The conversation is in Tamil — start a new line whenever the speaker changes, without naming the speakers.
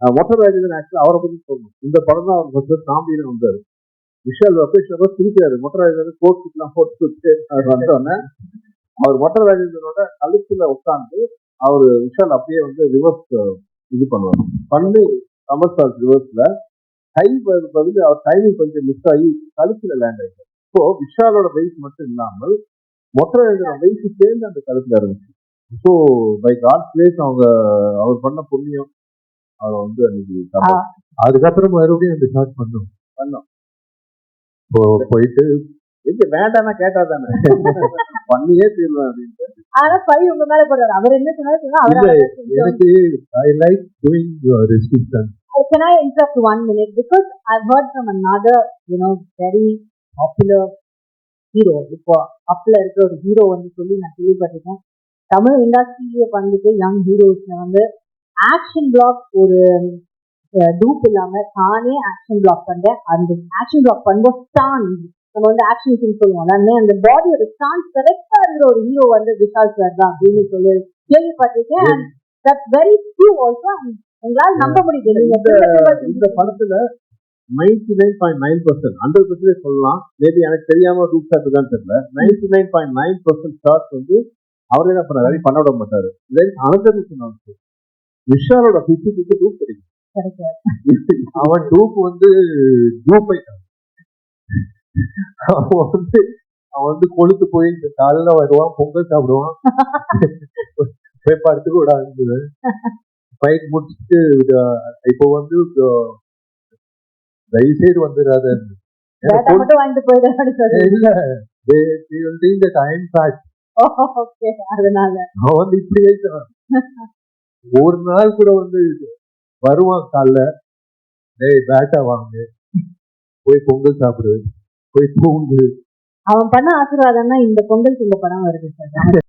மொட்டை ராஜேந்திரன் ஆக்சுவலா அவரை பத்தி சொல்லணும். இந்த படம் தான் அவர் ஃபர்ஸ்ட் காமெடியில வந்தாரு. விஷால் லொகேஷன் சிரிக்காரு. மொட்டை ராஜேந்திரன் கோட் போட்டு அவர் வந்தோடனே அவர் மொட்டை ராஜேந்திரனோட கழுத்துல உட்காந்து அவரு விஷால் அப்படியே வந்து ரிவர்ஸ் இது பண்ணுவார். பண்ணி கமர்சால் ரிவர்ஸ்ல கை பதில் அவர் டைமிங் கொஞ்சம் மிஸ் ஆகி கழுத்துல லேண்ட் ஆயிட்டார். ஸோ விஷாலோட வெயிட் மட்டும் இல்லாமல் மொட்டை ராஜேந்திரன் வெயிட் சேர்ந்து அந்த கழுத்துல இருந்துச்சு. ஸோ பை காட் பிளேஸ் அவர் பண்ண புண்ணியம் அவரை வந்து அன்னைக்கு
அதுக்கப்புறம் மறுபடியும் அந்த ஷாட் பண்ணோம் போயிட்டு
எங்க வேண்டாம்னா கேட்டா தானே பண்ணியே தீர்வேன் அப்படின்ட்டு.
ஆனா பை உங்க மேல போடுறாரு. அவர் என்ன சொன்னாரு?
எனக்கு I like doing resistance.
Can I interrupt 1 minute? Because I've heard from another, very popular hero. இப்போ அப்பல இருக்க ஒரு ஹீரோ வந்து சொல்லி நான் கேள்விப்பட்டிருக்கேன். தமிழ் இண்டஸ்ட்ரியில வந்துட்டு யங் ஹீரோஸ்ல வந்து ஆக்ஷன் பிளாக் ஒரு டூப் இல்லாம தானே ஆக்ஷன் பிளாக் பண்றேன். அந்த ஆக்ஷன் பிளாக் பண்ணும்போது ஸ்டாண்ட் நம்ம வந்து ஆக்ஷன் சீன் சொல்லுவோம்ல, அந்த பாடியோட ஸ்டாண்ட் கரெக்டா இருக்கிற ஒரு ஹீரோ வந்து விஷால் சார் தான் அப்படின்னு சொல்லி கேள்விப்பட்டிருக்கேன். And that's very true also. உங்களால நம்ப முடியுது.
இந்த படத்துல 99.9% 100% சொல்லலாம். மேபி எனக்கு தெரியாம டூப் ஷாட் தான் தெரியல. 99.9% ஷாட்ஸ் வந்து அவரே தான் பண்ணாரு, பண்ண விட மாட்டாரு. தென் அனதர் ஆல்சோ விஷாலோட பிசிக்கு டூப் கிடைக்கும்.
அவன் டூப் வந்து டூப் ஆயிட்டான். அவன் வந்து கொளுத்து போய் காலையில வருவான், பொங்கல் சாப்பிடுவான், போய் படுத்துக்க விடாது. ஃபைட் முடிச்சுட்டு இப்போ வந்து தயவுசெய்து வந்துடாத அவன் வந்து இப்படி ஆயிட்டான். ஒரு நாள் கூட வந்து வருவான் காலைல, டேய் பேட்டா வாங்க, போய் பொங்கல் சாப்பிடு, போய் தூங்கு.
அவன் பண்ண ஆசீர்வாதம்னா இந்த பொங்கல் இந்த படம் வருது சார்.